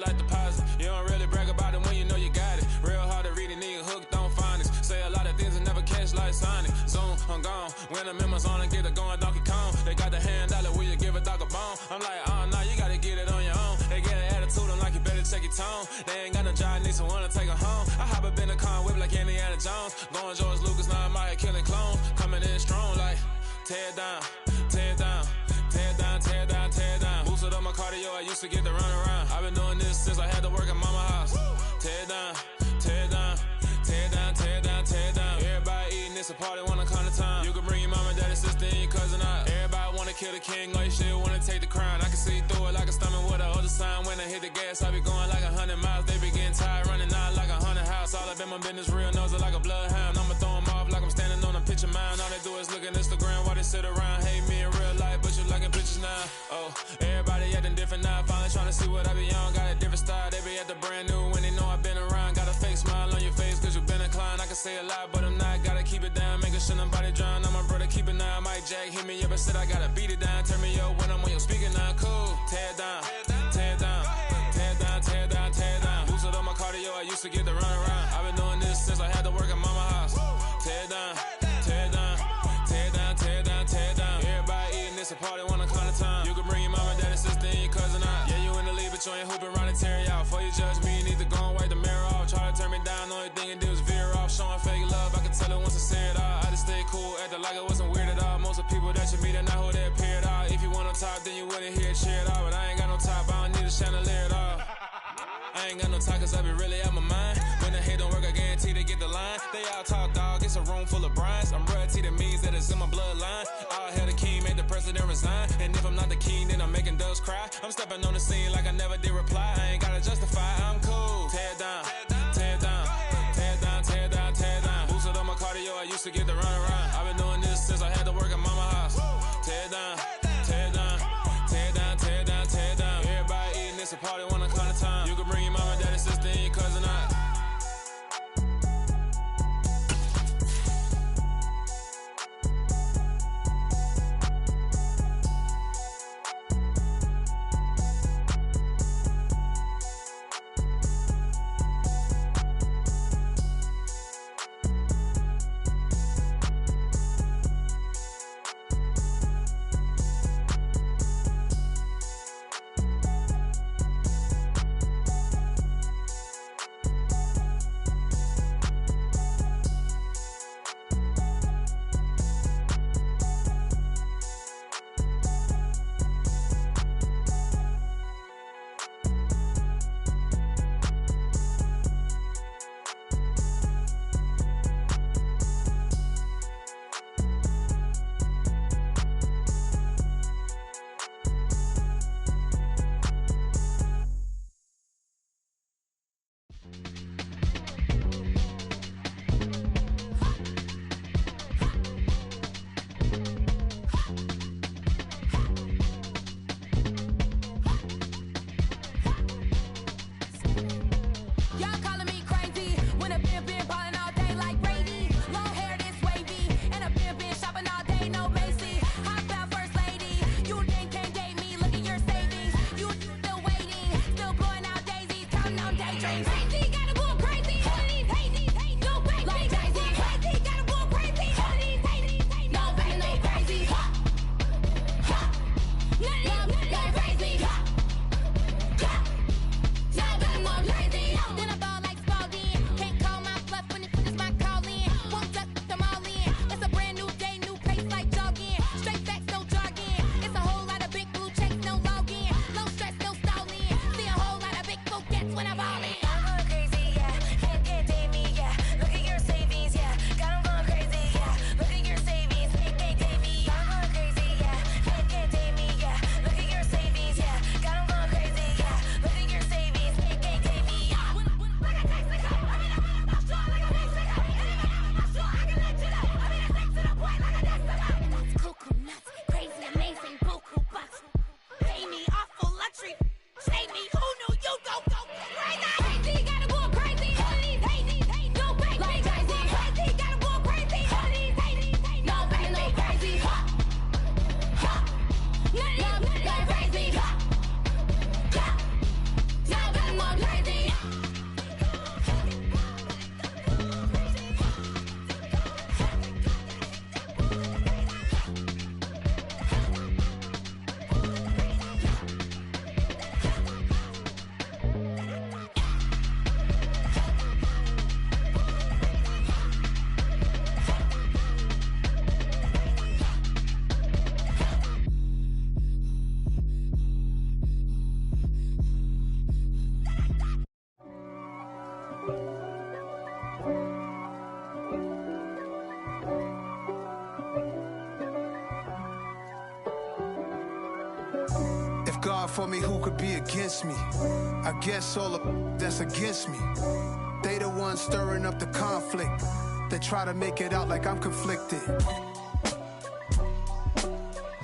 Like deposit. You don't really brag about it when you know you got it. Real hard to read a nigga hooked on phonics. Say a lot of things and never catch like Sonic. Zoom, I'm gone. When the members on and get it going Donkey Kong. They got the hand dollar, will you give a dog a bone? I'm like, oh no, you gotta get it on your own. They get an attitude, I'm like, you better check your tone. They ain't got no job, need someone to take her home. I hop up in the car, whip like Indiana Jones. Going George Lucas, now I'm out here killing clones. Coming in strong like, tear down, tear down. Tear down, tear down, tear down. Boosted up my cardio, I used to get to run around. I've been doing this since I had to work at mama house. Tear down, tear down, tear down, tear down, tear down. Everybody eating, it's a party, wanna come to time. You can bring your mama, daddy, sister, and your cousin out. Everybody wanna kill the king, or you shit wanna take the crown. I can see through it like a stomach with a other sign. When I hit the gas, I be going like 100 miles. They be getting tired, running out like 100 house. All up in my business, real nose like a bloodhound. I'ma throw them off like I'm standing on a picture mound. All they do is look at Instagram while they sit around. Hate me in real life, but you liking pictures now. Oh, everybody acting different now. Finally trying to see what I be on. Got a different style, they be at the brand new when they know I've been around. Got a fake smile on your face cause you been inclined. I can say a lot, but I'm not. Gotta keep it down, making sure nobody drown. I'm my brother, keep it now. Mike Jack hit me up and said I gotta beat it down. Turn me up when I'm on your speaker now. Cool, tear down, tear down, tear down, tear down, tear down. Boosted up my cardio, I used to get to run around. I've been doing this since I had to work at mama house. Tear down, tear down, tear down, tear down, tear down. Everybody eating, it's a party, wanna come to time. You can bring your mama, daddy, sister, and your cousin out. Yeah, you in the lead, but you ain't hooping around and tear you out. Before you judge me, you need to go and wipe the mirror off. Try to turn me down, the only thing you do is veer off. Showing fake love, I can tell it once I say it all. I just stay cool, acting like it wasn't weird at all. Most of the people that you meet are not who they appear at all. If you want on top, then you wouldn't hear it cheer at all. But I ain't got no top, I don't need a chandelier at all. I ain't got no talk cause I be really out my mind. When the hate don't work, I guarantee they get the line. They all talk dog, it's a room full of brinds. I'm royalty, that means that it's in my bloodline. All hell the king, made the president resign. And if I'm not the king, then I'm making doves cry. I'm stepping on the scene like I never did reply. I ain't gotta justify, I'm cool. Tear down, tear down, tear down, tear down, tear down. Boosted up my cardio, I used to get to run around. I've been doing this since I had to work at mama house. Tear down, tear down, tear down, tear down, tear down. Everybody eating, it's a party, wanna come to time. You can bring your mama, daddy, sister, and your cousin out. God for me, who could be against me? I guess all the that's against me. They the ones stirring up the conflict. They try to make it out like I'm conflicted.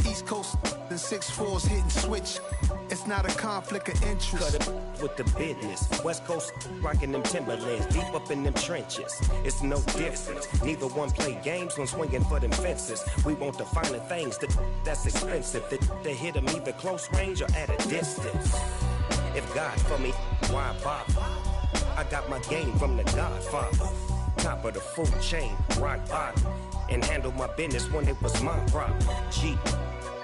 East Coast and 6'4s hitting switch. It's not a conflict of interest. Cut it with the business. West Coast rocking them Timberlands, deep up in them trenches. It's no difference. Neither one play games when swinging for them fences. We want the finer things that's expensive. They hit them either close range or at a distance. If God for me, why bother? I got my game from the Godfather. Top of the food chain, rock bottom. And handle my business when it was my problem. Jeep.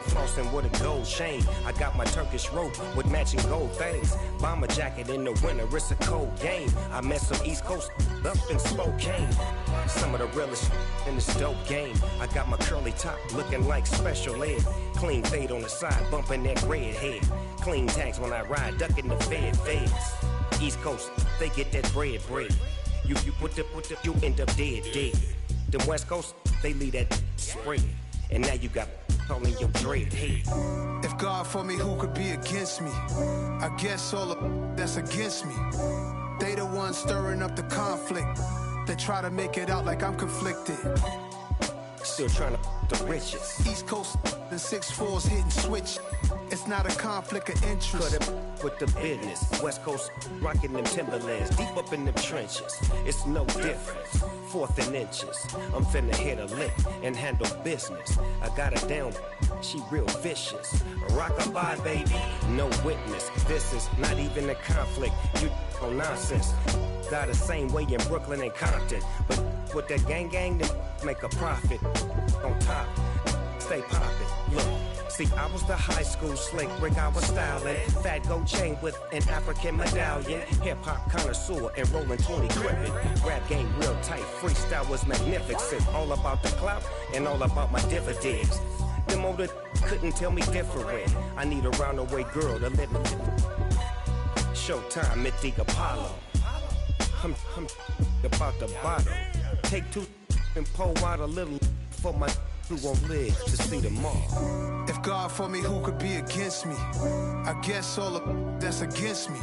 Flossing with a gold chain. I got my Turkish rope with matching gold things. Bomber jacket in the winter, it's a cold game. I met some East Coast up in Spokane. Some of the realest in this dope game. I got my curly top looking like special ed. Clean fade on the side, bumping that red head. Clean tags when I ride, ducking the feds. East Coast, they get that bread. You put the, you end up dead. Them West Coast, they leave that spread. And now you got calling your dread head. If God for me, who could be against me? I guess all the that's against me. They the ones stirring up the conflict. They try to make it out like I'm conflicted. Still trying to the riches. East Coast and 6'4s hitting switch. It's not a conflict of interest. Cut it with the business. West Coast rocking them Timberlands, deep up in them trenches. It's no difference. 4th and inches. I'm finna hit a lick and handle business. I got her down, she real vicious. Rock-a-bye, baby, no witness. This is not even a conflict. You on nonsense. Got the same way in Brooklyn and Compton. But with that gang, then make a profit. On top, stay poppin'. Look. See, I was the high school slick Rick, I was styling. Fat gold chain with an African medallion. Hip-hop connoisseur and rolling 20 crippin'. Rap game real tight, freestyle was magnificent. All about the clout and all about my dividends. Them older couldn't tell me different. I need a round-the-way girl to let me. Showtime at the Apollo. I'm about the bottom. Take 2 and pour out a little for my who won't live to see tomorrow. If God for me, who could be against me? I guess all the that's against me.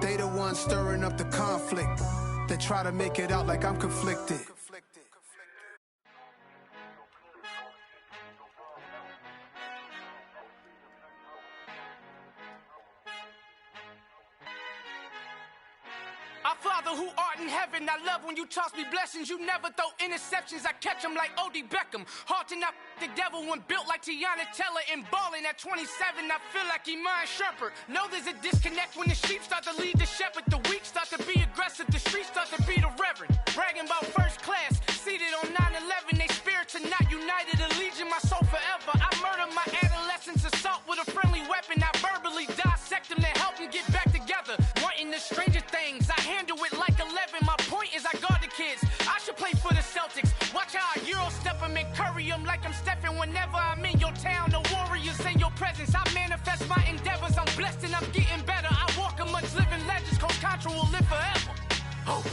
They the ones stirring up the conflict. They try to make it out like I'm conflicted. Our Father who art in heaven, I love when you toss me blessings. You never throw interceptions, I catch them like O.D. Beckham. Hard to knock the devil when built like Tiana Teller. And balling at 27, I feel like Iman Shumpert. Know there's a disconnect when the sheep start to lead the shepherd. The weak start to be aggressive, the streets start to be the reverend. Bragging about first class, seated on 9/11. They spirits are not united, allegiance my soul forever. I murder my adolescence, assault with a friendly weapon. I verbally dissect them to help them get back together. Wanting the stranger things, I handle it like 11. My point is I guard the kids. I should play for the Celtics. Watch how I Euro step them and curry them like I'm Stephen. Whenever I'm in your town, the Warriors in your presence. I manifest my endeavors. I'm blessed and I'm getting better. I walk amongst living legends. Coach Contra will live forever. Oh.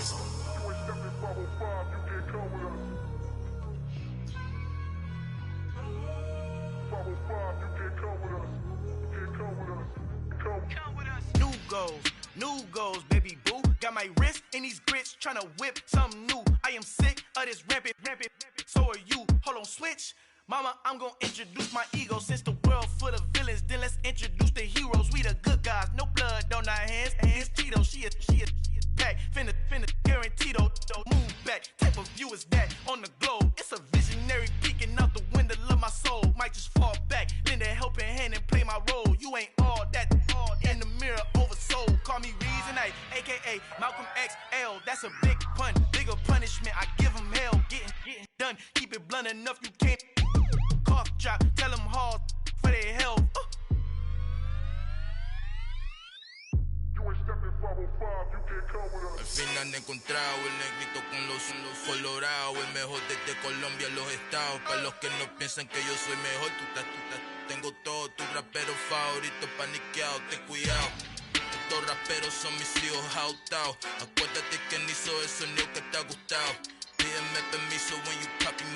New goals, baby boo. Got my wrist in these grits, tryna whip something new. I am sick of this rampant. So are you. Hold on, switch. Mama, I'm gonna introduce my ego. Since the world full of villains, then let's introduce the heroes. We the good guys, no blood on our hands. Hands Tito, she a pack. Finna guarantee though. Move back. Type of view is that on the globe? It's a visionary peeking out the window of my soul. Might just fall back, lend a helping hand and play my role. You ain't all that in the mirror oversold. Call me Reasonite, aka Malcolm XL. That's a big pun, bigger punishment. I give him hell, getting done. Keep it blunt enough, you can't cough drop. Tell them hard for their health. Al fin han encontrado el negrito con los colorados, el mejor desde Colombia, los estados. Para los que no piensan que yo soy mejor, tengo todo, tus raperos favoritos paniqueados, ten cuidado. Estos raperos son mis hijos jautados. Acuérdate que ni hizo el sonido que te ha gustado. Pídeme permiso when you copy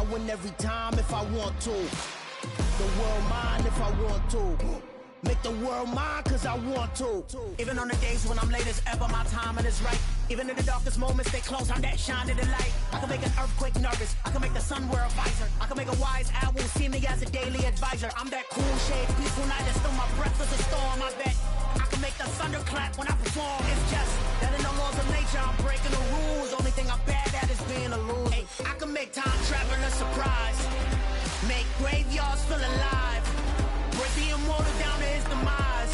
I win every time if I want to. The world mine if I want to. Make the world mine cause I want to. Even on the days when I'm late as ever, my timing is right. Even in the darkest moments, stay close, I'm that shine of the light. I can make an earthquake nervous, I can make the sun wear a visor. I can make a wise owl see me as a daily advisor. I'm that cool shade, peaceful night that's still my breath is a storm, I bet. I can make the thunder clap when I perform. It's just that in the laws of nature, I'm breaking the rules. Only thing I'm bad at is being a loser. Hey, I can make time travel a surprise. Make graveyards feel alive. Break the immortal down to his demise.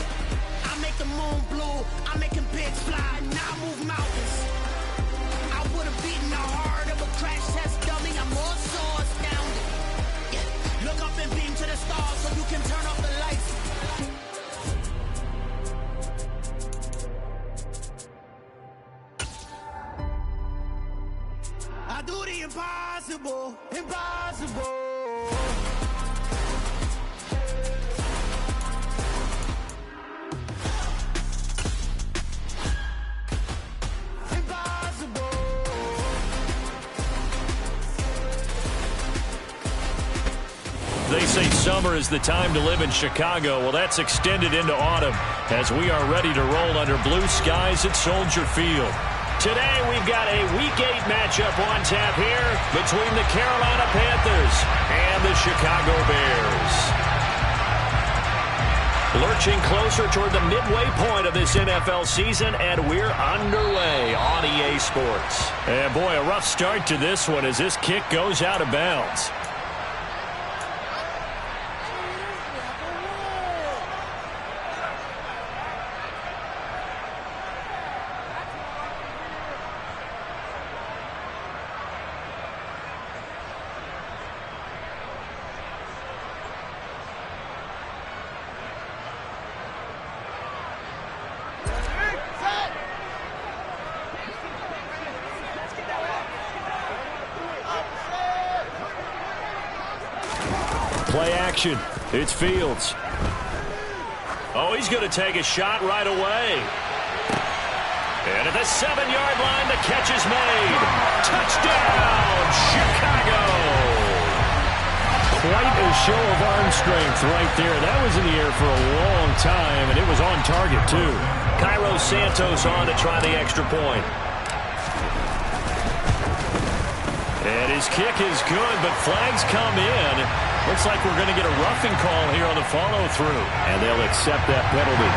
I make the moon blue, I'm making pigs fly. Now I move mountains. I would have beaten the heart of a crash test dummy. I'm more so astounded. Yeah. Look up and beam to the stars so you can turn off the lights. I do the impossible, impossible. They say summer is the time to live in Chicago. Well, that's extended into autumn as we are ready to roll under blue skies at Soldier Field. Today, we've got a Week 8 matchup on tap here between the Carolina Panthers and the Chicago Bears. Lurching closer toward the midway point of this NFL season, and we're underway on EA Sports. And boy, a rough start to this one as this kick goes out of bounds. Play action. It's Fields. Oh, he's going to take a shot right away. And at the 7-yard line, the catch is made. Touchdown, Chicago. Quite a show of arm strength right there. That was in the air for a long time, and it was on target, too. Cairo Santos on to try the extra point. And his kick is good, but flags come in. Looks like we're going to get a roughing call here on the follow-through. And they'll accept that penalty.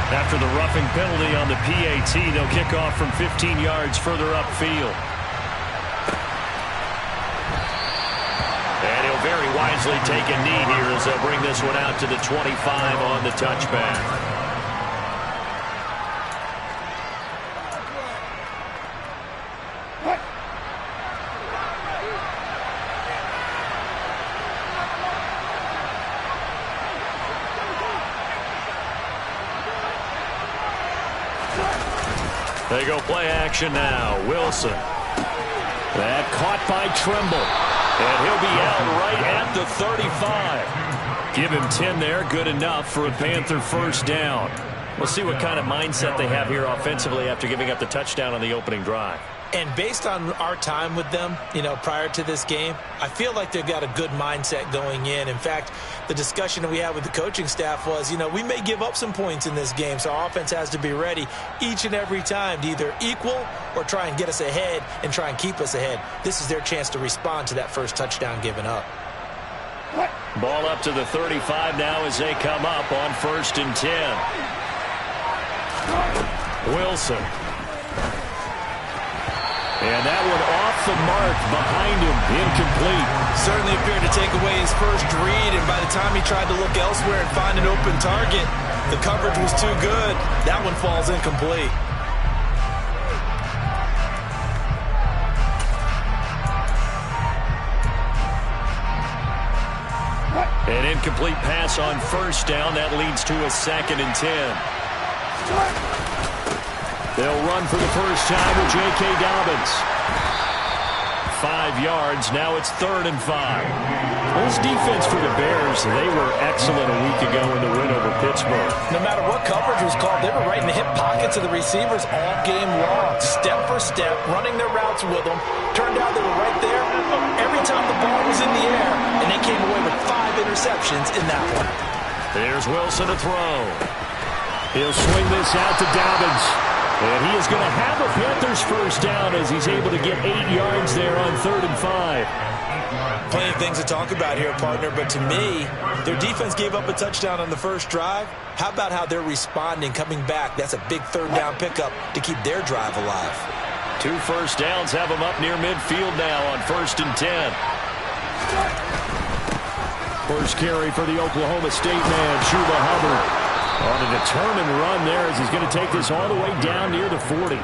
After the roughing penalty on the PAT, they'll kick off from 15 yards further upfield. And he'll very wisely take a knee here as they'll bring this one out to the 25 on the touchback. They go play action now. Wilson. That caught by Trimble. And he'll be out right at the 35. Give him 10 there. Good enough for a Panther first down. We'll see what kind of mindset they have here offensively after giving up the touchdown on the opening drive. And based on our time with them, prior to this game, I feel like they've got a good mindset going in. In fact, the discussion that we had with the coaching staff was, we may give up some points in this game, so our offense has to be ready each and every time to either equal or try and get us ahead and try and keep us ahead. This is their chance to respond to that first touchdown given up. Ball up to the 35 now as they come up on 1st and 10. Wilson. And that one off the mark behind him, incomplete. Certainly appeared to take away his first read, and by the time he tried to look elsewhere and find an open target, the coverage was too good. That one falls incomplete. An incomplete pass on first down. That leads to a 2nd and 10. They'll run for the first time with J.K. Dobbins. yards. Now it's 3rd and 5. This defense for the Bears, they were excellent a week ago in the win over Pittsburgh. No matter what coverage was called, they were right in the hip pockets of the receivers all game long. Step for step, running their routes with them. Turned out they were right there every time the ball was in the air, and they came away with 5 interceptions in that one. There's Wilson to throw. He'll swing this out to Dobbins. And he is going to have a Panthers first down as he's able to get 8 yards there on 3rd and 5. Plenty of things to talk about here, partner, but to me, their defense gave up a touchdown on the first drive. How about how they're responding, coming back? That's a big 3rd down pickup to keep their drive alive. 2 first downs have them up near midfield now on 1st and 10. First carry for the Oklahoma State man, Chuba Hubbard. On a determined run there as he's going to take this all the way down near the 40.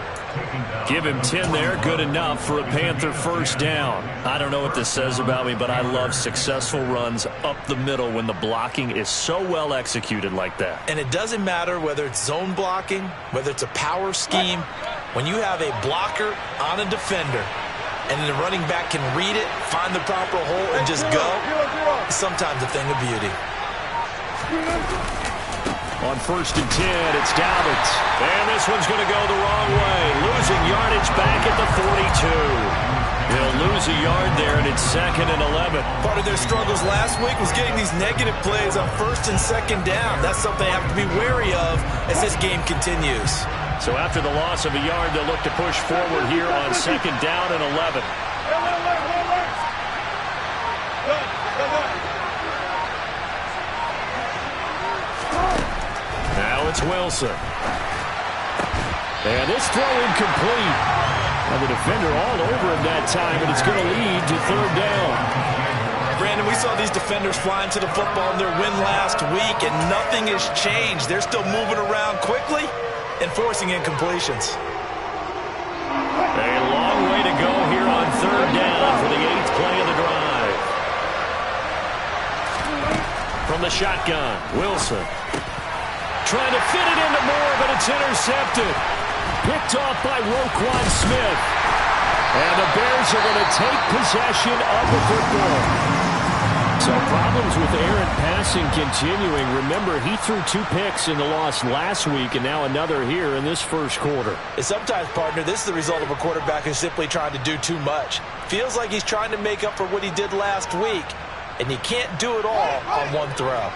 Give him 10 there, good enough for a Panther first down. I don't know what this says about me, but I love successful runs up the middle when the blocking is so well executed like that. And it doesn't matter whether it's zone blocking, whether it's a power scheme. When you have a blocker on a defender and the running back can read it, find the proper hole, and just go, it's sometimes a thing of beauty. On 1st and 10, it's Dobbins. And this one's going to go the wrong way. Losing yardage back at the 42. He'll lose a yard there, and it's 2nd and 11. Part of their struggles last week was getting these negative plays on 1st and 2nd down. That's something they have to be wary of as this game continues. So after the loss of a yard, they'll look to push forward here on 2nd down and 11. Now it's Wilson. And this throw incomplete. And the defender all over him that time, and it's going to lead to 3rd down. Brandon, we saw these defenders flying to the football in their win last week, and nothing has changed. They're still moving around quickly and forcing incompletions. A long way to go here on 3rd down for the 8th play of the drive. From the shotgun, Wilson. Trying to fit it into Moore, but it's intercepted. Picked off by Roquan Smith. And the Bears are going to take possession of the football. So problems with errant passing continuing. Remember, he threw 2 picks in the loss last week, and now another here in this first quarter. And sometimes, partner, this is the result of a quarterback who's simply trying to do too much. Feels like he's trying to make up for what he did last week, and he can't do it all on one throw.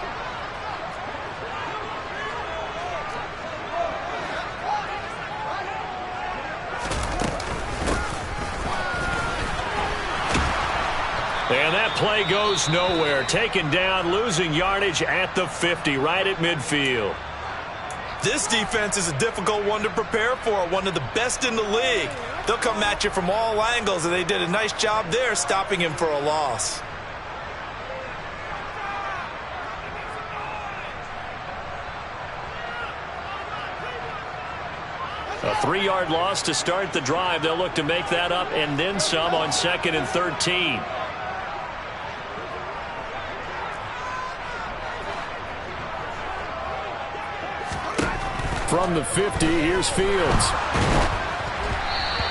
And that play goes nowhere. Taken down, losing yardage at the 50, right at midfield. This defense is a difficult one to prepare for, one of the best in the league. They'll come at you from all angles, and they did a nice job there stopping him for a loss. A 3-yard loss to start the drive. They'll look to make that up and then some on 2nd and 13. From the 50, here's Fields.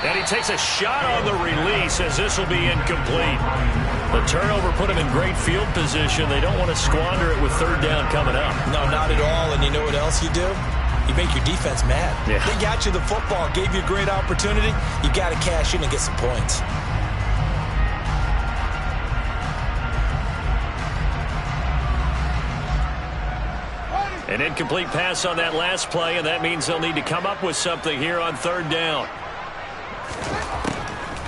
And he takes a shot on the release as this will be incomplete. The turnover put him in great field position. They don't want to squander it with 3rd down coming up. No, not at all. And you know what else you do? You make your defense mad. Yeah. They got you the football, gave you a great opportunity. You got to cash in and get some points. An incomplete pass on that last play, and that means they'll need to come up with something here on 3rd down.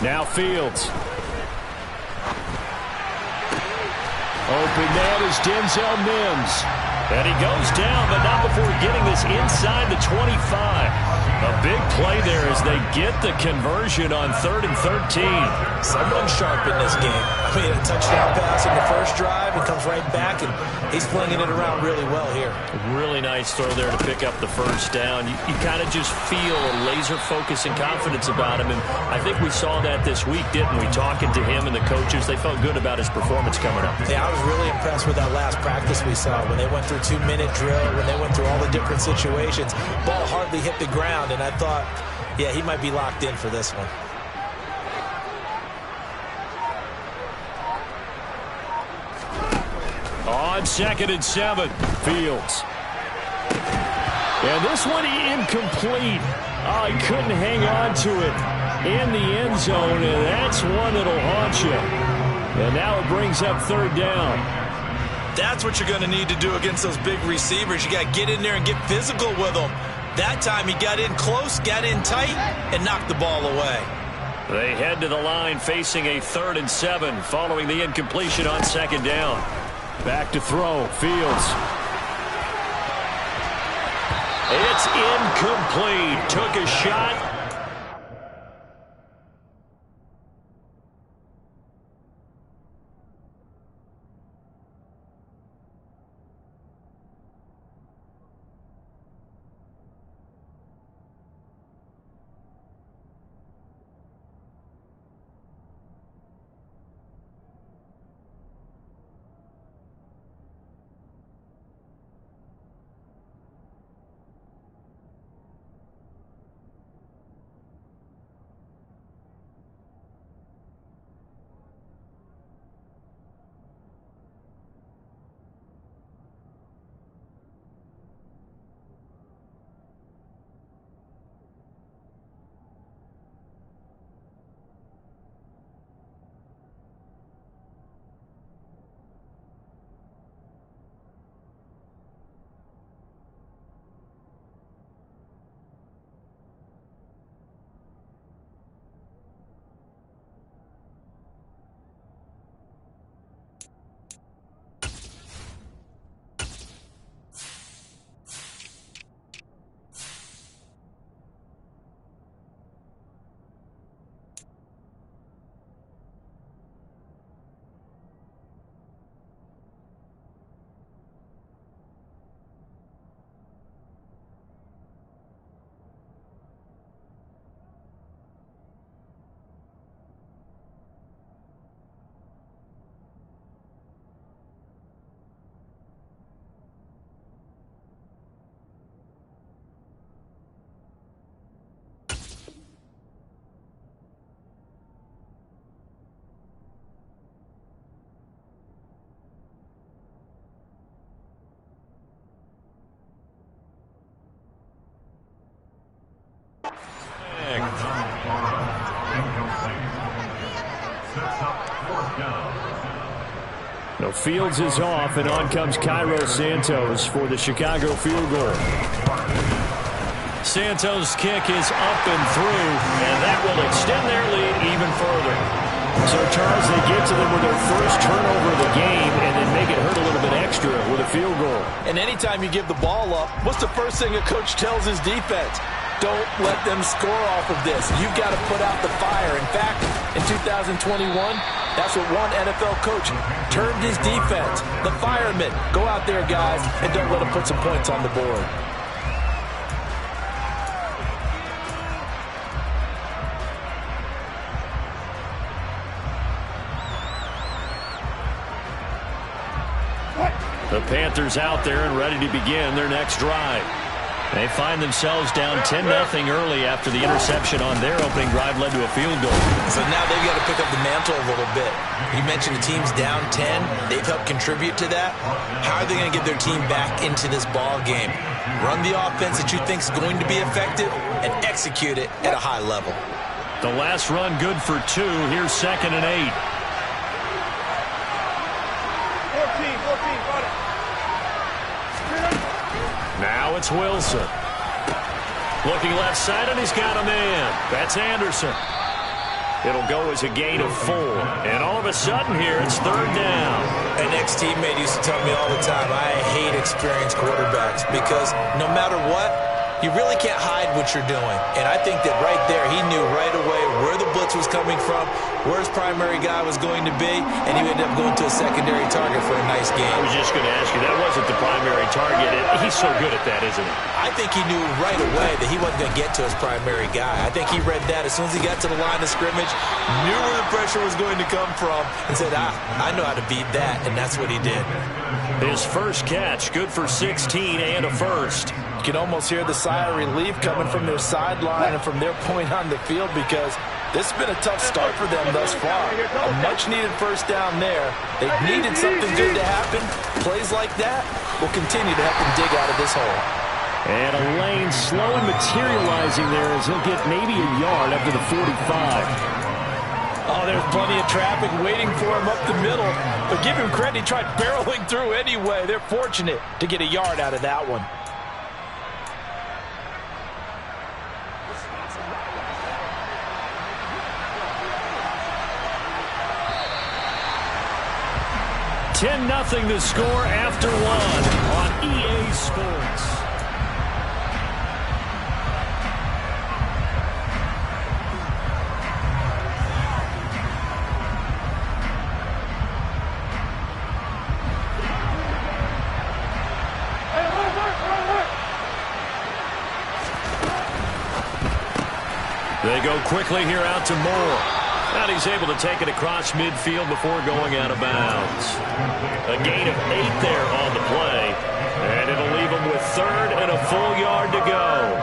Now Fields. Open man is Denzel Mims. And he goes down, but not before getting this inside the 25. A big play there as they get the conversion on 3rd and 13. Someone's sharp in this game. I mean, a touchdown pass in the first drive and comes right back, and he's flinging it around really well here. Really nice throw there to pick up the first down. You kind of just feel a laser focus and confidence about him, and I think we saw that this week, didn't we? Talking to him and the coaches, they felt good about his performance coming up. Yeah, I was really impressed with that last practice we saw when they went through 2-minute drill, when they went through all the different situations. Ball hardly hit the ground, and I thought, yeah, he might be locked in for this one. on 2nd and 7. Fields. And this one incomplete. Oh, he couldn't hang on to it in the end zone, and that's one that'll haunt you. And now it brings up 3rd down. That's what you're going to need to do against those big receivers. You got to get in there and get physical with them. That time he got in close, got in tight, and knocked the ball away. They head to the line facing a 3rd and 7 following the incompletion on 2nd down. Back to throw. Fields. It's incomplete. Took a shot. No, Fields is off, and on comes Cairo Santos for the Chicago field goal. Santos' kick is up and through, and that will extend their lead even further. So, Charles, they get to them with their first turnover of the game and then make it hurt a little bit extra with a field goal. And anytime you give the ball up, what's the first thing a coach tells his defense? Don't let them score off of this. You've got to put out the fire. In fact, in 2021, that's what one NFL coach termed his defense. The firemen. Go out there, guys, and don't let them put some points on the board. The Panthers out there and ready to begin their next drive. They find themselves down 10-0 early after the interception on their opening drive led to a field goal. So now they've got to pick up the mantle a little bit. You mentioned the team's down 10. They've helped contribute to that. How are they going to get their team back into this ball game? Run the offense that you think is going to be effective and execute it at a high level. The last run good for 2. Here's 2nd and 8. 14, got it. Now it's Wilson. Looking left side, and he's got a man. That's Anderson. It'll go as a gain of 4. And all of a sudden here, it's 3rd down. An ex-teammate used to tell me all the time, I hate experienced quarterbacks because no matter what, you really can't hide what you're doing. And I think that right there, he knew right away where the blitz was coming from, where his primary guy was going to be, and he ended up going to a secondary target for a nice game. I was just going to ask you, that wasn't the primary target. He's so good at that, isn't he? I think he knew right away that he wasn't going to get to his primary guy. I think he read that as soon as he got to the line of scrimmage, knew where the pressure was going to come from, and said, I know how to beat that, and that's what he did. His first catch, good for 16 and a first. You can almost hear the sigh of relief coming from their sideline and from their point on the field because This has been a tough start for them thus far. A much-needed first down there. They needed something good to happen. Plays like that will continue to help them dig out of this hole. And a lane slow in materializing there as he'll get maybe a yard up to the 45. Oh, there's plenty of traffic waiting for him up the middle. But give him credit, he tried barreling through anyway. They're fortunate to get a yard out of that one. Nothing to score after one on EA Sports. They go quickly here out to Moore. And he's able to take it across midfield before going out of bounds. A gain of 8 there on the play. And it'll leave him with 3rd and a full yard to go.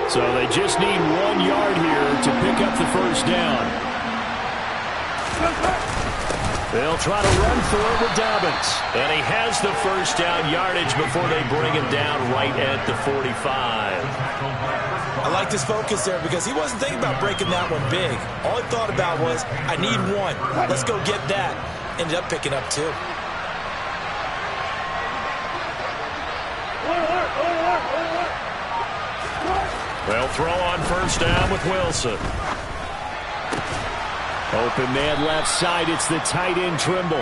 So they just need 1 yard here to pick up the first down. They'll try to run for it with Dobbins. And he has the first down yardage before they bring him down right at the 45. I like this focus there because he wasn't thinking about breaking that one big. All he thought about was, I need 1. Let's go get that. Ended up picking up 2. They'll throw on first down with Wilson. Open man left side. It's the tight end Trimble.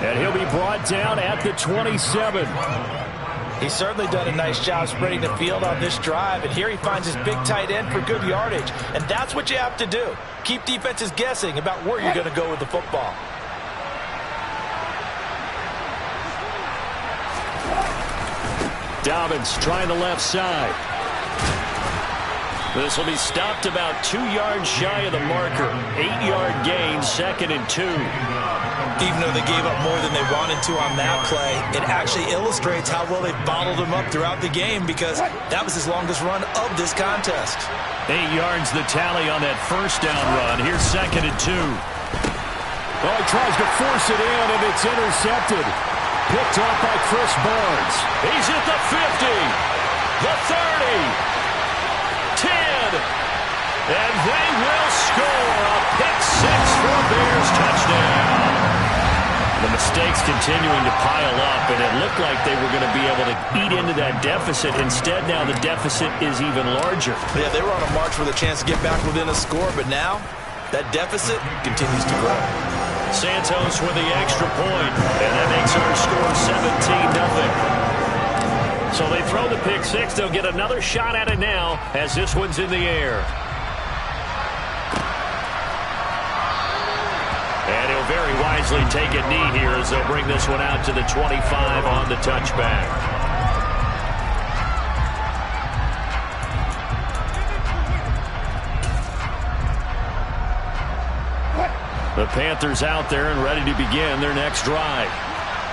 And he'll be brought down at the 27. He's certainly done a nice job spreading the field on this drive. And here he finds his big tight end for good yardage. And that's what you have to do. Keep defenses guessing about where you're going to go with the football. Dobbins trying the left side. This will be stopped about 2 yards shy of the marker. 8-yard gain, 2nd and 2. Even though they gave up more than they wanted to on that play, it actually illustrates how well they bottled them up throughout the game because that was his longest run of this contest. 8 yards the tally on that first down run. Here's 2nd and 2. Oh, he tries to force it in, and it's intercepted. Picked off by Chris Barnes. He's at the 50, the 30. 10, and they will score a pick-6 for a Bears touchdown. The mistakes continuing to pile up, and it looked like they were going to be able to eat into that deficit. Instead, now the deficit is even larger. Yeah, they were on a march with a chance to get back within a score, but now that deficit continues to grow. Santos with the extra point, and that makes our score 17-0. So they throw the pick-6. They'll get another shot at it now as this one's in the air. And he'll very wisely take a knee here as they'll bring this one out to the 25 on the touchback. The Panthers out there and ready to begin their next drive.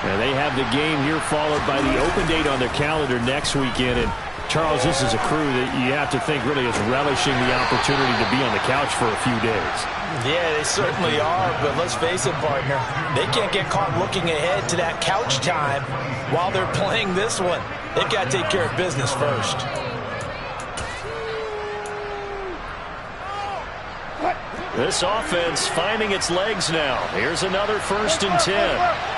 And they have the game here followed by the open date on their calendar next weekend. And, Charles, this is a crew that you have to think really is relishing the opportunity to be on the couch for a few days. Yeah, they certainly are. But let's face it, partner, they can't get caught looking ahead to that couch time while they're playing this one. They've got to take care of business first. This offense finding its legs now. Here's another 1st and 10.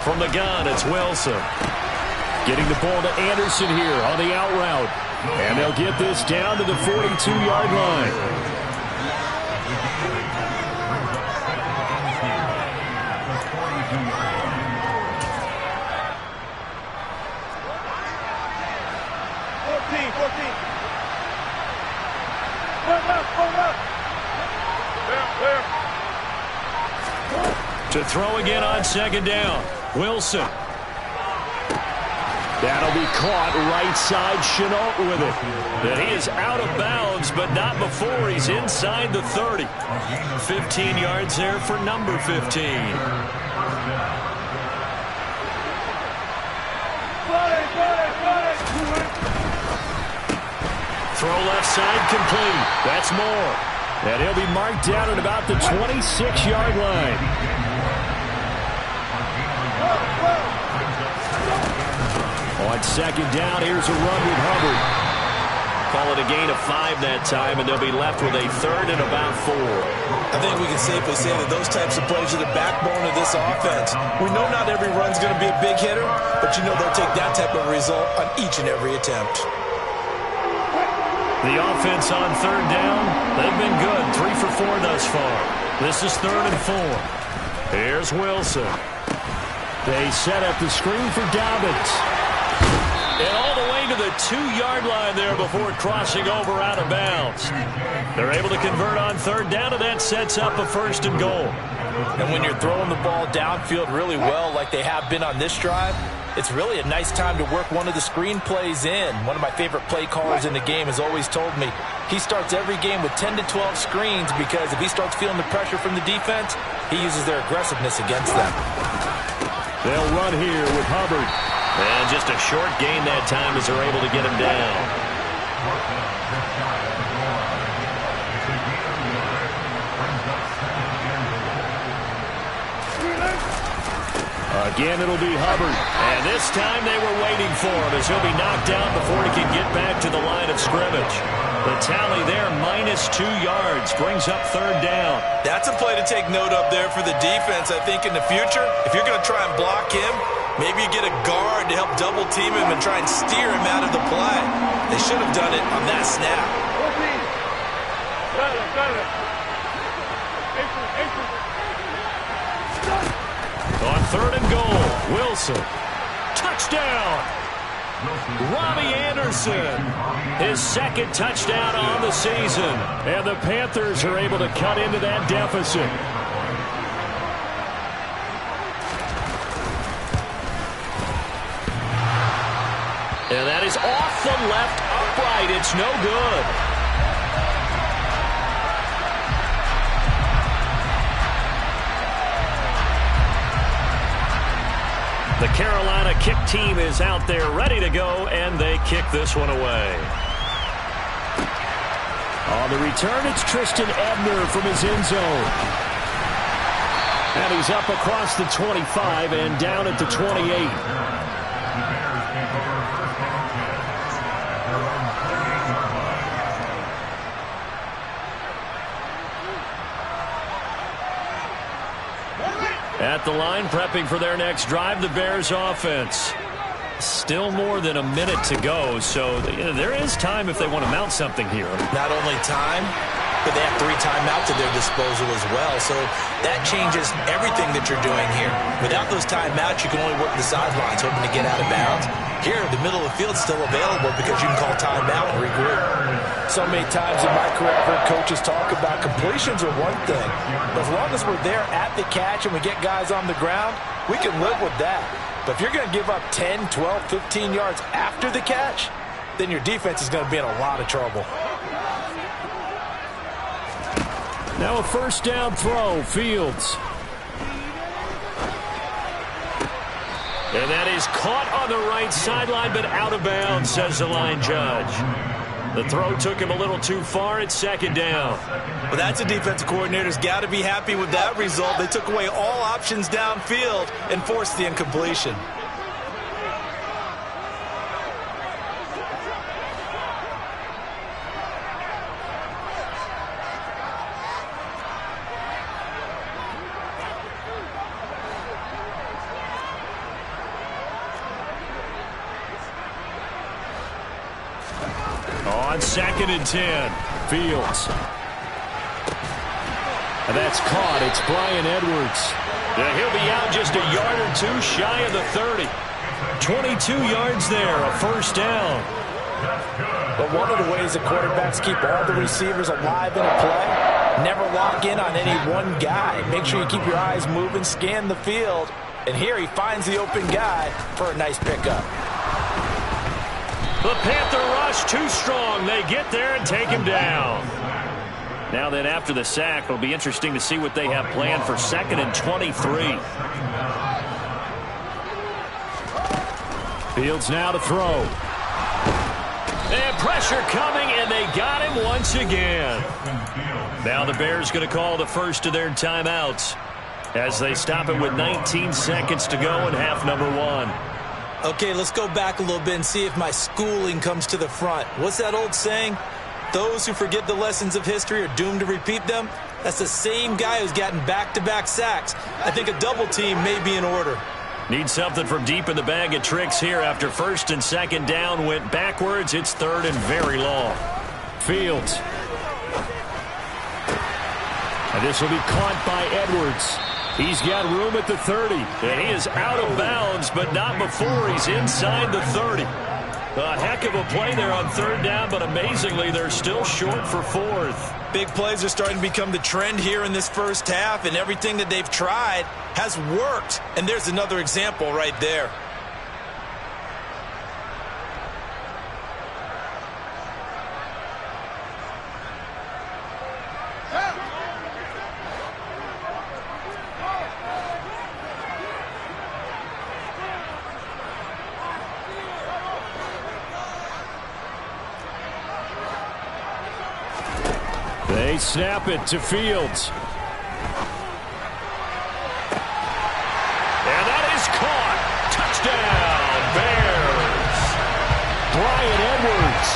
From the gun, it's Wilson. Getting the ball to Anderson here on the out route. And they'll get this down to the 42-yard line. To throw again on 2nd down. Wilson. That'll be caught right side. Chenault with it. And he is out of bounds, but not before he's inside the 30. 15 yards there for number 15. Throw left side complete. That's Moore. And he'll be marked down at about the 26-yard line. On second down, here's a run with Hubbard. Call it a gain of 5 that time, and they'll be left with a third and about 4. I think we can safely say that those types of plays are the backbone of this offense. We know not every run's going to be a big hitter, but you know they'll take that type of result on each and every attempt. The offense on third down, they've been good. 3 for 4 thus far. This is 3rd and 4. Here's Wilson. They set up the screen for Dobbins. And all the way to the 2-yard line there before crossing over out of bounds. They're able to convert on third down, and that sets up a 1st and goal. And when you're throwing the ball downfield really well like they have been on this drive, it's really a nice time to work one of the screen plays in. One of my favorite play callers in the game has always told me he starts every game with 10 to 12 screens because if he starts feeling the pressure from the defense, he uses their aggressiveness against them. They'll run here with Hubbard. And just a short gain that time as they're able to get him down. Again, it'll be Hubbard. And this time they were waiting for him as he'll be knocked down before he can get back to the line of scrimmage. The tally there, -2 yards, brings up third down. That's a play to take note of there for the defense, I think, in the future. If you're going to try and block him, maybe you get a guard to help double team him and try and steer him out of the play. They should have done it on that snap. On 3rd and goal, Wilson. Touchdown! Robbie Anderson, his 2nd touchdown on the season. And the Panthers are able to cut into that deficit. And that is off the left upright. It's no good. The Carolina kick team is out there ready to go, and they kick this one away. On the return, it's Tristan Ebner from his end zone. And he's up across the 25 and down at the 28. At the line, prepping for their next drive, the Bears offense. Still more than a minute to go, so there is time if they want to mount something here. Not only time, but they have 3 timeouts at their disposal as well, so that changes everything that you're doing here. Without those timeouts, you can only work the sidelines, hoping to get out of bounds. Here, the middle of the field is still available because you can call timeout and regroup. So many times in my career, I've heard coaches talk about completions are one thing. But as long as we're there at the catch and we get guys on the ground, we can live with that. But if you're going to give up 10, 12, 15 yards after the catch, then your defense is going to be in a lot of trouble. Now a 1st down throw, Fields. And that is caught on the right sideline, but out of bounds, says the line judge. The throw took him a little too far. It's 2nd down. Well, that's a defensive coordinator's got to be happy with that result. They took away all options downfield and forced the incompletion. On 2nd and 10, Fields. And that's caught. It's Brian Edwards. Yeah, he'll be out just a yard or 2 shy of the 30. 22 yards there, a 1st down. But one of the ways that quarterbacks keep all the receivers alive in a play, never lock in on any one guy. Make sure you keep your eyes moving, scan the field. And here he finds the open guy for a nice pickup. The Panther rush too strong. They get there and take him down. Now then, after the sack, it'll be interesting to see what they have planned for 2nd and 23. Fields now to throw. And pressure coming, and they got him once again. Now the Bears going to call the first of their timeouts as they stop it with 19 seconds to go in half number 1. Okay, let's go back a little bit and see if my schooling comes to the front. What's that old saying? Those who forget the lessons of history are doomed to repeat them. That's the same guy who's gotten back-to-back sacks. I think a double team may be in order. Need something from deep in the bag of tricks here after 1st and 2nd down went backwards. It's 3rd and very long. Fields. And this will be caught by Edwards. He's got room at the 30. And he is out of bounds, but not before he's inside the 30. A heck of a play there on 3rd down, but amazingly, they're still short for 4th. Big plays are starting to become the trend here in this first half, and everything that they've tried has worked. And there's another example right there. They snap it to Fields. And that is caught. Touchdown, Bears. Bryan Edwards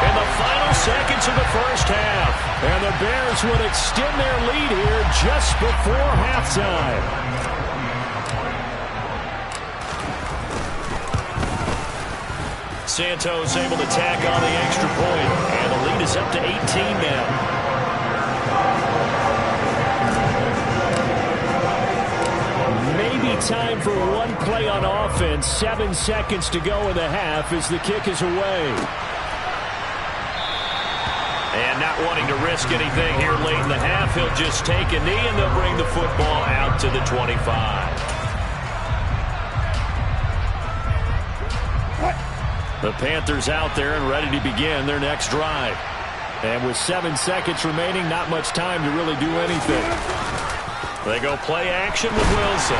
in the final seconds of the first half. And the Bears would extend their lead here just before halftime. Santos able to tack on the extra point. And the lead is up to 18 now. Time for one play on offense. 7 seconds to go in the half as the kick is away. And not wanting to risk anything here late in the half, he'll just take a knee and they'll bring the football out to the 25. The Panthers out there and ready to begin their next drive. And with 7 seconds remaining, not much time to really do anything. They go play action with Wilson.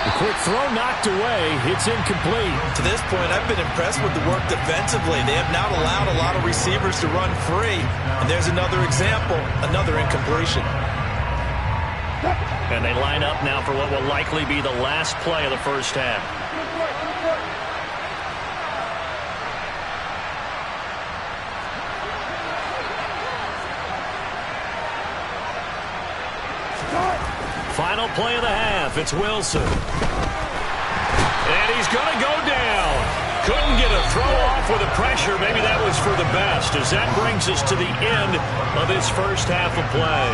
The quick throw knocked away. It's incomplete. To this point, I've been impressed with the work defensively. They have not allowed a lot of receivers to run free. And there's another example, another incompletion. And they line up now for what will likely be the last play of the first half. Final play of the half. It's Wilson. And he's going to go down. Couldn't get a throw off with the pressure. Maybe that was for the best, as that brings us to the end of this first half of play.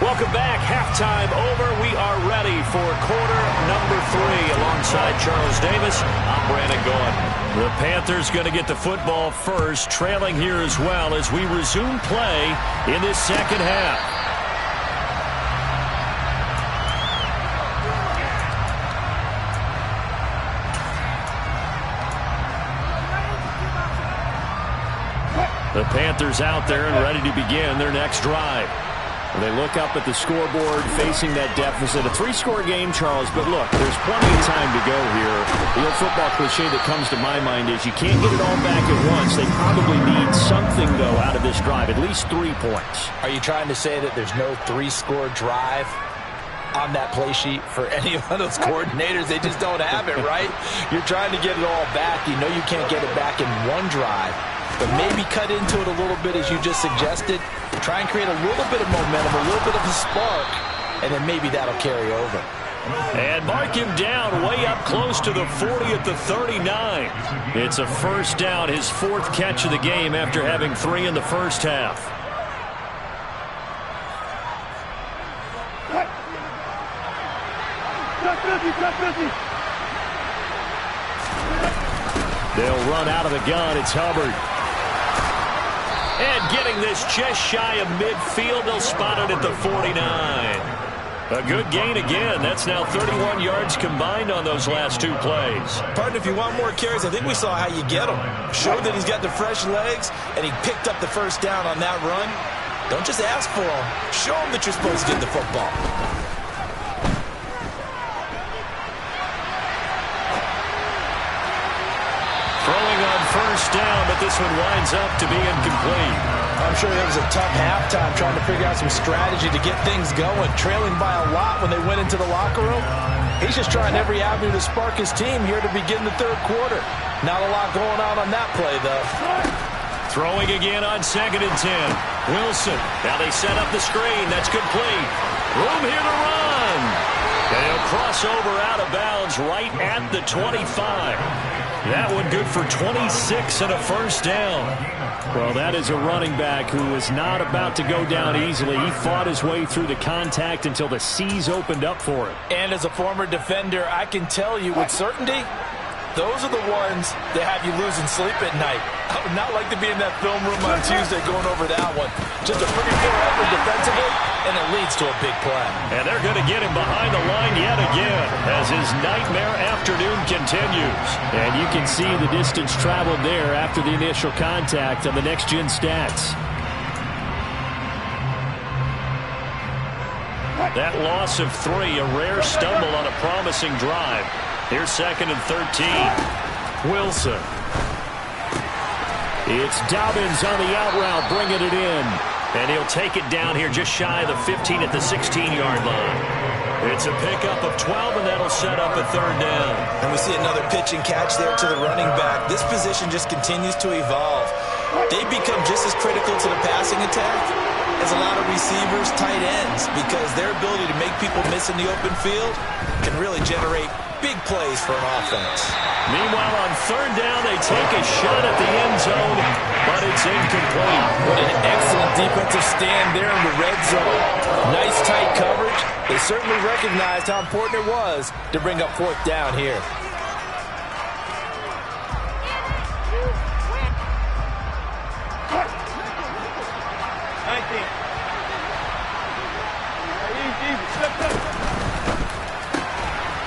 Welcome back. Halftime over. We are ready for quarter number 3. Alongside Charles Davis, I'm Brandon Gaudin. The Panthers going to get the football first, trailing here as well as we resume play in this second half. The Panthers out there and ready to begin their next drive. They look up at the scoreboard facing that deficit. A 3-score game, Charles, but look, there's plenty of time to go here. The old football cliche that comes to my mind is you can't get it all back at once. They probably need something, though, out of this drive, at least 3 points. Are you trying to say that there's no 3-score drive on that play sheet for any one of those coordinators? They just don't have it, right? You're trying to get it all back. You know you can't get it back in one drive. But maybe cut into it a little bit, as you just suggested. Try and create a little bit of momentum, a little bit of a spark, and then maybe that'll carry over. And mark him down way up close to the 40 at the 39. It's a first down, his 4th catch of the game after having 3 in the first half. They'll run out of the gun. It's Hubbard. And getting this just shy of midfield, they'll spot it at the 49. A good gain again. That's now 31 yards combined on those last two plays. Partner, if you want more carries, I think we saw how you get them. Showed that he's got the fresh legs, and he picked up the first down on that run. Don't just ask for them. Show them that you're supposed to get the football. Throwing on first down, but this one winds up to be incomplete. I'm sure it was a tough halftime trying to figure out some strategy to get things going, trailing by a lot when they went into the locker room. He's just trying every avenue to spark his team here to begin the third quarter. Not a lot going on that play, though. Throwing again on 2nd and 10. Wilson. Now they set up the screen. That's complete. Room here to run. And he'll cross over out of bounds right at the 25. That one good for 26 and a first down. Well, that is a running back who is not about to go down easily. He fought his way through the contact until the seas opened up for him. And as a former defender, I can tell you with certainty, those are the ones that have you losing sleep at night. I would not like to be in that film room on Tuesday going over that one. Just a pretty poor effort defensively, and it leads to a big play. And they're going to get him behind the line yet again as his nightmare afternoon continues. And you can see the distance traveled there after the initial contact on the next-gen stats. That loss of 3, a rare stumble on a promising drive. Here's 2nd and 13. Wilson. It's Dobbins on the out route, bringing it in. And he'll take it down here just shy of the 15 at the 16-yard line. It's a pickup of 12, and that'll set up a third down. And we see another pitch and catch there to the running back. This position just continues to evolve. They become just as critical to the passing attack as a lot of receivers, tight ends, because their ability to make people miss in the open field can really generate big plays for an offense. Meanwhile, on third down, they take a shot at the end zone, but it's incomplete. What an excellent defensive stand there in the red zone. Nice tight coverage. They certainly recognized how important it was to bring up fourth down here.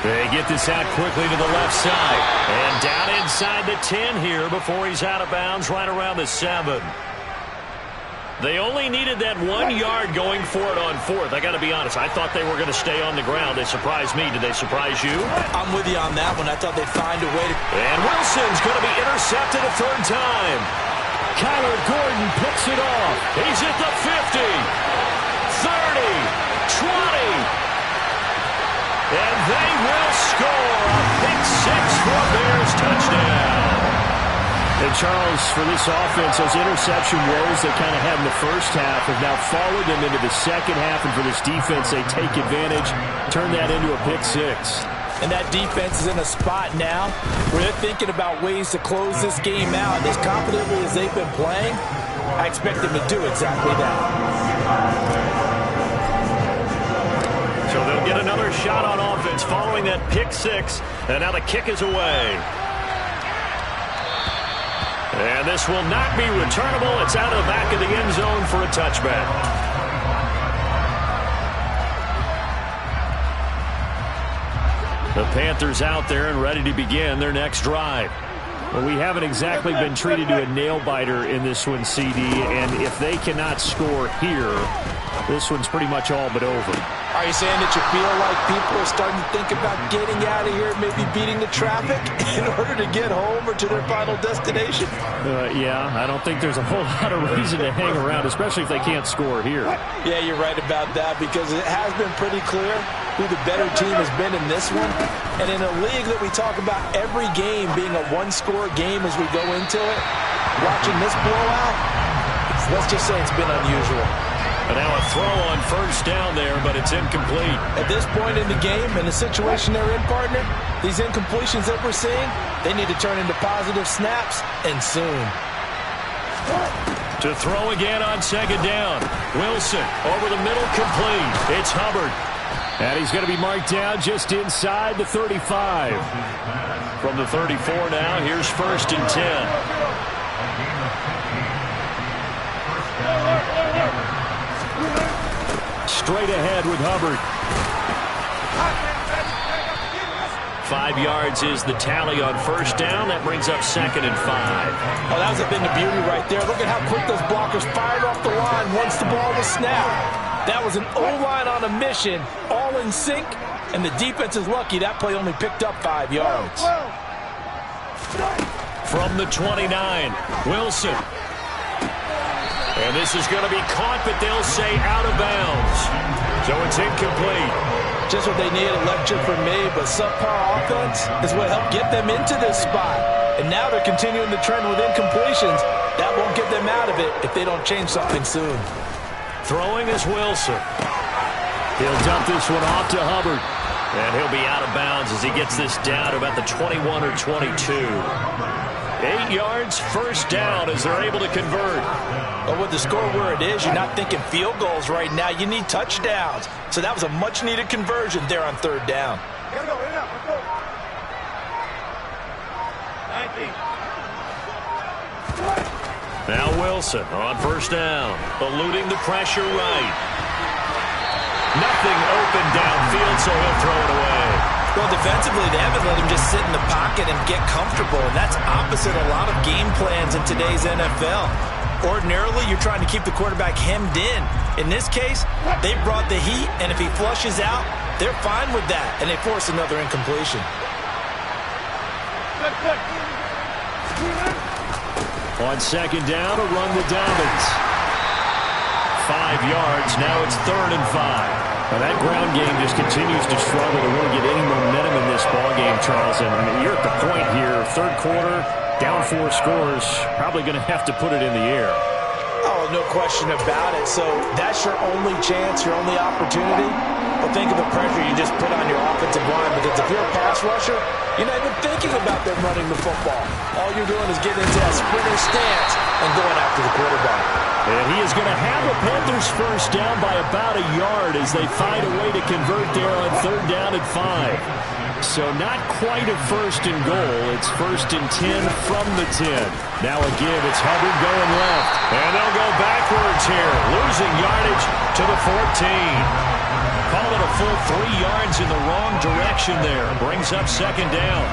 They get this out quickly to the left side. And down inside the 10 here before he's out of bounds right around the 7. They only needed that 1 yard going for it on fourth. I got to be honest, I thought they were going to stay on the ground. They surprised me. Did they surprise you? I'm with you on that one. I thought they'd find a way to... And Wilson's going to be intercepted a third time. Kyler Gordon picks it off. He's at the 50, 30, 20. And they will score a pick 6 for a Bears touchdown. And Charles, for this offense, those interception woes they kind of had in the first half have now followed them into the second half. And for this defense, they take advantage, turn that into a pick 6. And that defense is in a spot now where they're thinking about ways to close this game out. As confidently as they've been playing, I expect them to do exactly that. So they'll get another shot on offense following that pick 6. And now the kick is away. And this will not be returnable. It's out of the back of the end zone for a touchback. The Panthers out there and ready to begin their next drive. Well, we haven't exactly been treated to a nail-biter in this one, CD. And if they cannot score here, this one's pretty much all but over. Are you saying that you feel like people are starting to think about getting out of here, maybe beating the traffic in order to get home or to their final destination? Yeah, I don't think there's a whole lot of reason to hang around, especially if they can't score here. Yeah, you're right about that because it has been pretty clear who the better team has been in this one. And in a league that we talk about every game being a one-score game as we go into it, watching this blowout, let's just say it's been unusual. And now a throw on first down there, but it's incomplete. At this point in the game, and the situation they're in, partner, these incompletions that we're seeing, they need to turn into positive snaps, and soon. To throw again on second down. Wilson over the middle, complete. It's Hubbard. And he's going to be marked down just inside the 35. From the 34 now, here's 1st and 10. Straight ahead with Hubbard. 5 yards is the tally on 1st down. That brings up 2nd and 5. Oh, that was a bit of beauty right there. Look at how quick those blockers fired off the line once the ball was snapped. That was an O-line on a mission, all in sync, and the defense is lucky that play only picked up 5 yards. From the 29, Wilson. And this is going to be caught, but they'll say out of bounds. So it's incomplete. Just what they needed, a lecture from me, but subpar offense is what helped get them into this spot. And now they're continuing the trend with incompletions. That won't get them out of it if they don't change something soon. Throwing is Wilson. He'll dump this one off to Hubbard. And he'll be out of bounds as he gets this down to about the 21 or 22. 8 yards, 1st down as they're able to convert. But with the score where it is, you're not thinking field goals right now. You need touchdowns. So that was a much-needed conversion there on 3rd down. Now Wilson on 1st down, eluding the pressure right. Nothing open downfield, so he'll throw it away. Well, defensively, they haven't let him just sit in the pocket and get comfortable, and that's opposite a lot of game plans in today's NFL. Ordinarily, you're trying to keep the quarterback hemmed in. In this case, they brought the heat, and if he flushes out, they're fine with that, and they force another incompletion. On 2nd down, a run to Dobbins. 5 yards, now it's 3rd and 5. Now that ground game just continues to struggle to really get any momentum in this ballgame, Charles. And you're at the point here, 3rd quarter, down 4 scores, probably going to have to put it in the air. Oh, no question about it. So that's your only chance, your only opportunity. But think of the pressure you just put on your offensive line, because if you're a pass rusher, you're not even thinking about them running the football. All you're doing is getting into that sprinter stance and going after the quarterback. And he is going to have the Panthers 1st down by about a yard as they find a way to convert there on 3rd down and 5. So not quite a 1st and goal. It's 1st and 10 from the 10. Now a give. It's Hubbard going left. And they'll go backwards here, losing yardage to the 14. Call it a full 3 yards in the wrong direction there. Brings up 2nd down.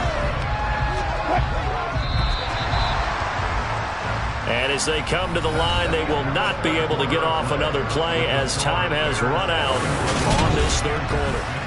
And as they come to the line, they will not be able to get off another play as time has run out on this 3rd quarter.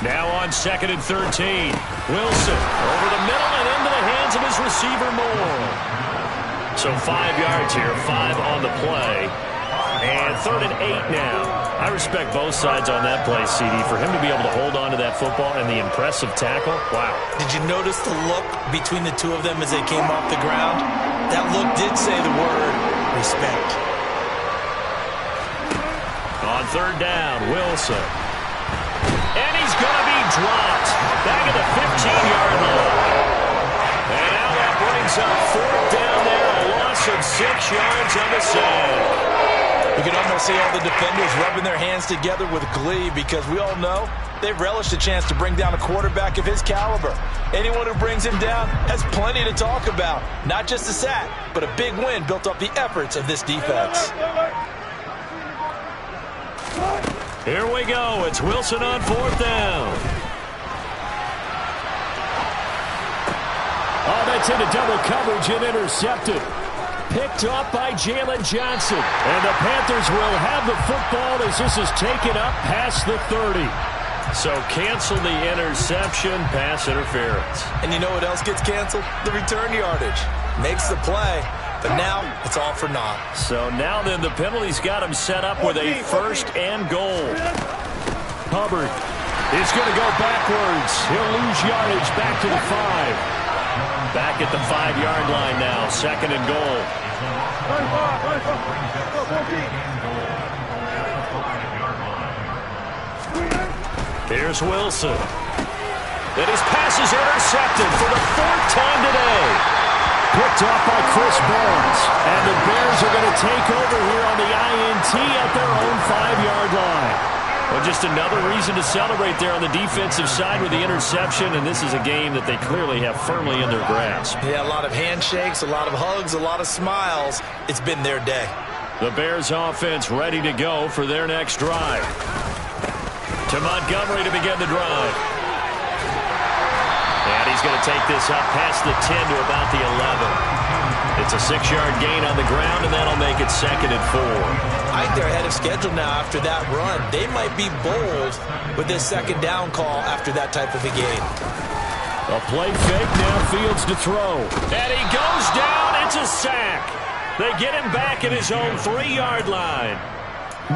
Now on 2nd and 13. Wilson over the middle and into the hands of his receiver Moore. So 5 yards here, 5 on the play. And 3rd and 8 now. I respect both sides on that play, CD. For him to be able to hold on to that football and the impressive tackle, wow. Did you notice the look between the two of them as they came off the ground? That look did say the word respect. On 3rd down, Wilson. And he's going to be dropped back at the 15-yard line. And now that brings up 4th down there, a loss of 6 yards on the sack. You can almost see all the defenders rubbing their hands together with glee, because we all know they've relished a chance to bring down a quarterback of his caliber. Anyone who brings him down has plenty to talk about. Not just a sack, but a big win built off the efforts of this defense. Here we go. It's Wilson on 4th down. Oh, that's into double coverage and intercepted. Picked up by Jalen Johnson. And the Panthers will have the football as this is taken up past the 30. So cancel the interception, pass interference. And you know what else gets canceled? The return yardage. Makes the play, but now it's all for naught. So now then the penalty's got him set up with a 1st and goal. Hubbard He's going to go backwards. He'll lose yardage back to the 5. Back at the 5-yard line now. 2nd and goal. Here's Wilson. And his pass is intercepted for the 4th time today. Picked off by Chris Barnes. And the Bears are going to take over here on the INT at their own 5-yard line. Well, just another reason to celebrate there on the defensive side with the interception, and this is a game that they clearly have firmly in their grasp. Yeah, a lot of handshakes, a lot of hugs, a lot of smiles. It's been their day. The Bears offense ready to go for their next drive. To Montgomery to begin the drive. And he's going to take this up past the 10 to about the 11. It's a 6-yard gain on the ground, and that'll make it 2nd and 4. I think they're ahead of schedule now after that run. They might be bold with this 2nd down call after that type of a gain. A play fake, now Fields to throw. And he goes down. It's a sack. They get him back at his own 3-yard line.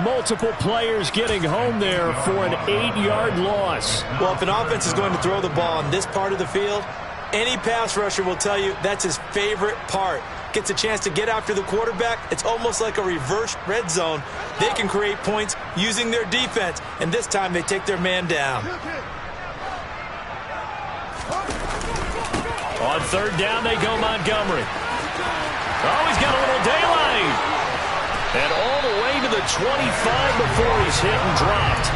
Multiple players getting home there for an 8-yard loss. Well, if an offense is going to throw the ball on this part of the field, any pass rusher will tell you that's his favorite part. Gets a chance to get after the quarterback. It's almost like a reverse red zone. They can create points using their defense, and this time they take their man down. On 3rd down, they go Montgomery. Oh, he's got a little daylight. And all the way to the 25 before he's hit and dropped.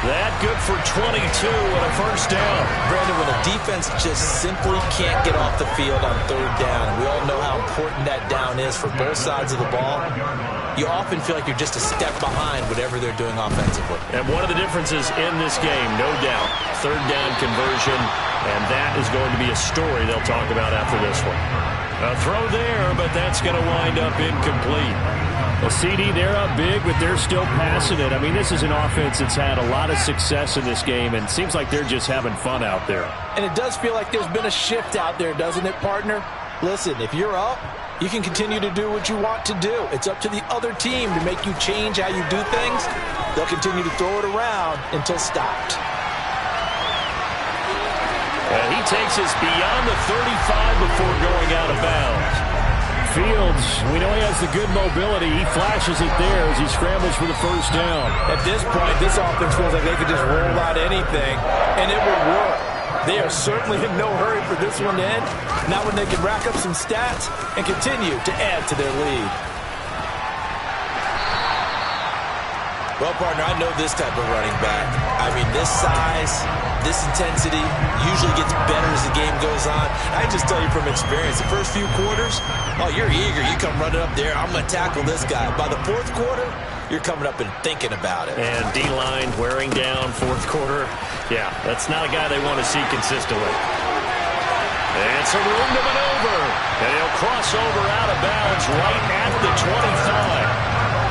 That good for 22 and a 1st down. Brandon, when a defense just simply can't get off the field on 3rd down, we all know how important that down is for both sides of the ball, you often feel like you're just a step behind whatever they're doing offensively. And one of the differences in this game, no doubt, 3rd down conversion, and that is going to be a story they'll talk about after this one. A throw there, but that's going to wind up incomplete. Well, CD, they're up big, but they're still passing it. I mean, this is an offense that's had a lot of success in this game, and it seems like they're just having fun out there. And it does feel like there's been a shift out there, doesn't it, partner? Listen, if you're up, you can continue to do what you want to do. It's up to the other team to make you change how you do things. They'll continue to throw it around until stopped. And he takes us beyond the 35 before going out of bounds. Fields, we know he has the good mobility. He flashes it there as he scrambles for the 1st down. At this point, this offense feels like they could just roll out anything, and it will work. They are certainly in no hurry for this one to end. Not when they can rack up some stats and continue to add to their lead. Well, partner, I know this type of running back. I mean, this size, this intensity usually gets better as the game goes on. I can just tell you from experience, the first few quarters, oh, you're eager. You come running up there. I'm going to tackle this guy. By the 4th quarter, you're coming up and thinking about it. And D-line wearing down 4th quarter. Yeah, that's not a guy they want to see consistently. And some room to maneuver. And he'll cross over out of bounds right at the 25.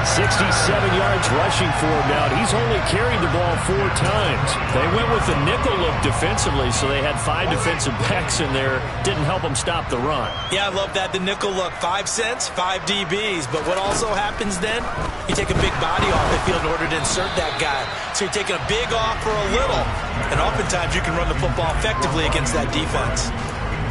67 yards rushing for him now. He's only carried the ball 4 times. They went with the nickel look defensively, so they had 5 defensive backs in there. Didn't help them stop the run. Yeah, I love that, the nickel look. 5 cents, 5 DBs. But what also happens then, you take a big body off the field in order to insert that guy. So you're taking a big off for a little. And oftentimes you can run the football effectively against that defense.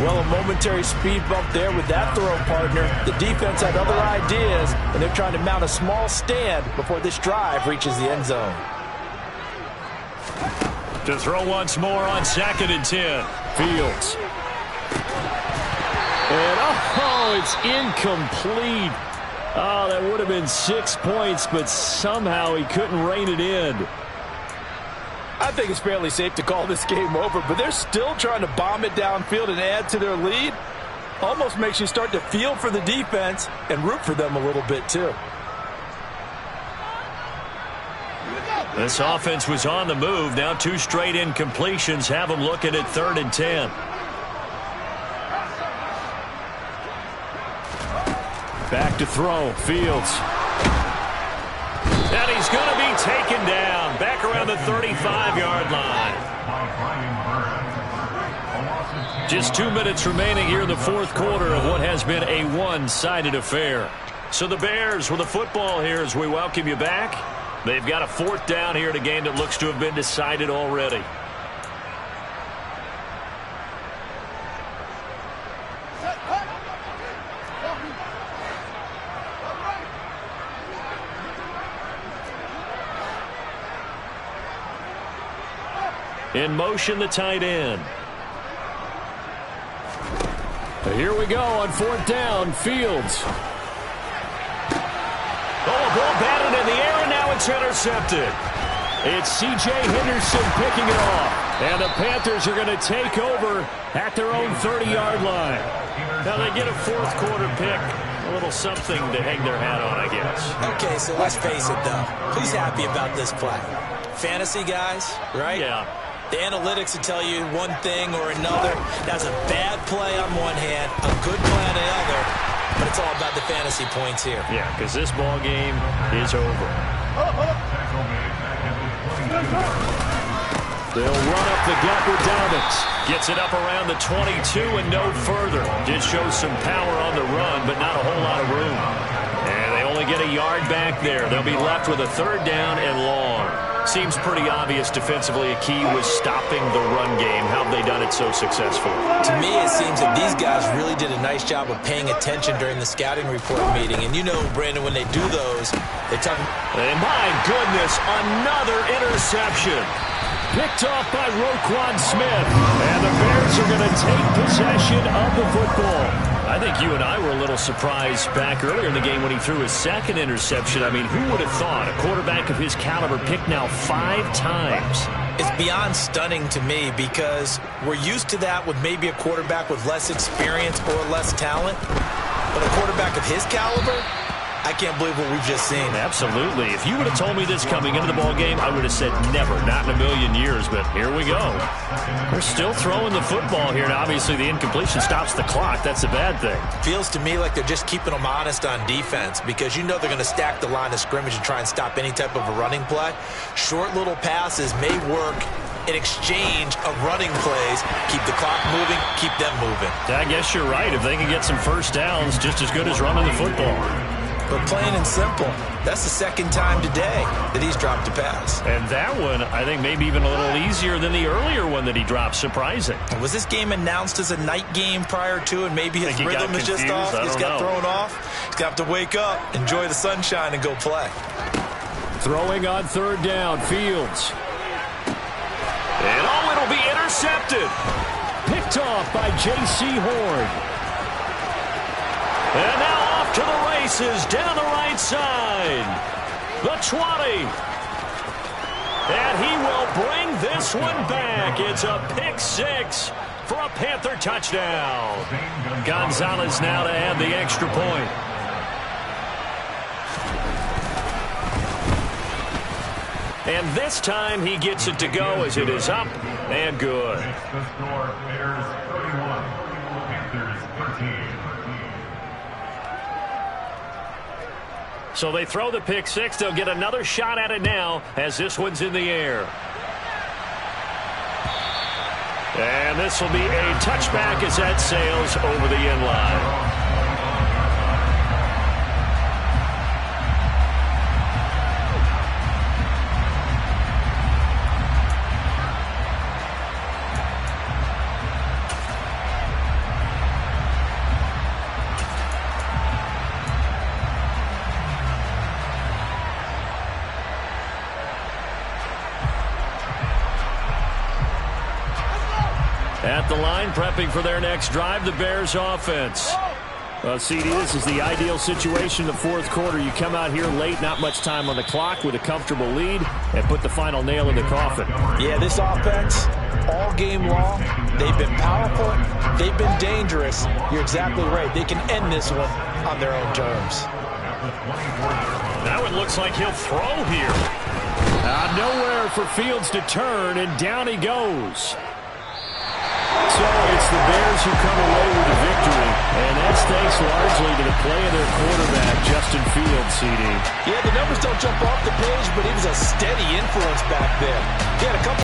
Well, a momentary speed bump there with that throw, partner. The defense had other ideas, and they're trying to mount a small stand before this drive reaches the end zone. To throw once more on 2nd and 10. Fields. And, oh, it's incomplete. Oh, that would have been 6 points, but somehow he couldn't rein it in. I think it's fairly safe to call this game over, but they're still trying to bomb it downfield and add to their lead. Almost makes you start to feel for the defense and root for them a little bit, too. This offense was on the move. Now 2 straight incompletions have them looking at 3rd and 10. Back to throw. Fields. And he's going to be taken down. Back around the 35-yard line. Just 2 minutes remaining here in the 4th quarter of what has been a one-sided affair. So the Bears with the football here as we welcome you back. They've got a 4th down here in a game that looks to have been decided already. In motion, the tight end. Here we go on 4th down. Fields. Oh, a ball batted in the air, and now it's intercepted. It's C.J. Henderson picking it off. And the Panthers are going to take over at their own 30-yard line. Now they get a 4th quarter pick. A little something to hang their hat on, I guess. Okay, so let's face it, though. Who's happy about this play? Fantasy guys, right? Yeah. The analytics will tell you one thing or another. That's a bad play on one hand, a good play on the other, but it's all about the fantasy points here. Yeah, because this ball game is over. They'll run up the gut with Dobbins. Gets it up around the 22 and no further. Just shows some power on the run, but not a whole lot of room. And they only get a yard back there. They'll be left with a 3rd down and long. Seems pretty obvious defensively a key was stopping the run game. How have they done it so successfully? To me, it seems that these guys really did a nice job of paying attention during the scouting report meeting. And you know, Brandon, when they do those, they talk. And my goodness, another interception. Picked off by Roquan Smith. And the Bears are going to take possession of the football. I think you and I were a little surprised back earlier in the game when he threw his 2nd interception. I mean, who would have thought a quarterback of his caliber picked now 5 times? It's beyond stunning to me because we're used to that with maybe a quarterback with less experience or less talent. But a quarterback of his caliber, I can't believe what we've just seen. Absolutely. If you would have told me this coming into the ball game, I would have said never, not in a million years. But here we go. They're still throwing the football here. And obviously, the incompletion stops the clock. That's a bad thing. Feels to me like they're just keeping them honest on defense because you know they're going to stack the line of scrimmage and try and stop any type of a running play. Short little passes may work in exchange of running plays. Keep the clock moving, keep them moving. I guess you're right. If they can get some first downs, just as good as running the football. But plain and simple, that's the 2nd time today that he's dropped a pass. And that one, I think, maybe even a little easier than the earlier one that he dropped. Surprising. Was this game announced as a night game prior to, and maybe his rhythm is just off? He's got thrown off. He's got to wake up, enjoy the sunshine, and go play. Throwing on 3rd down, Fields. And it'll be intercepted. Picked off by J.C. Horn. And now off to the races down the right side. The 20. And he will bring this one back. It's a pick 6 for a Panther touchdown. Gonzalez now to add the extra point. And this time he gets it to go as it is up and good. So they throw the pick 6. They'll get another shot at it now as this one's in the air. And this will be a touchback as that sails over the end line. At the line, prepping for their next drive, the Bears offense. Well, CD, this is the ideal situation in the 4th quarter. You come out here late, not much time on the clock with a comfortable lead, and put the final nail in the coffin. Yeah, this offense, all game long, they've been powerful, they've been dangerous. You're exactly right. They can end this one on their own terms. Now it looks like he'll throw here. Nowhere for Fields to turn, and down he goes. So it's the Bears who come away with the victory, and that's thanks largely to the play of their quarterback, Justin Fields, CD. Yeah, the numbers don't jump off the page, but he was a steady influence back there. He had a couple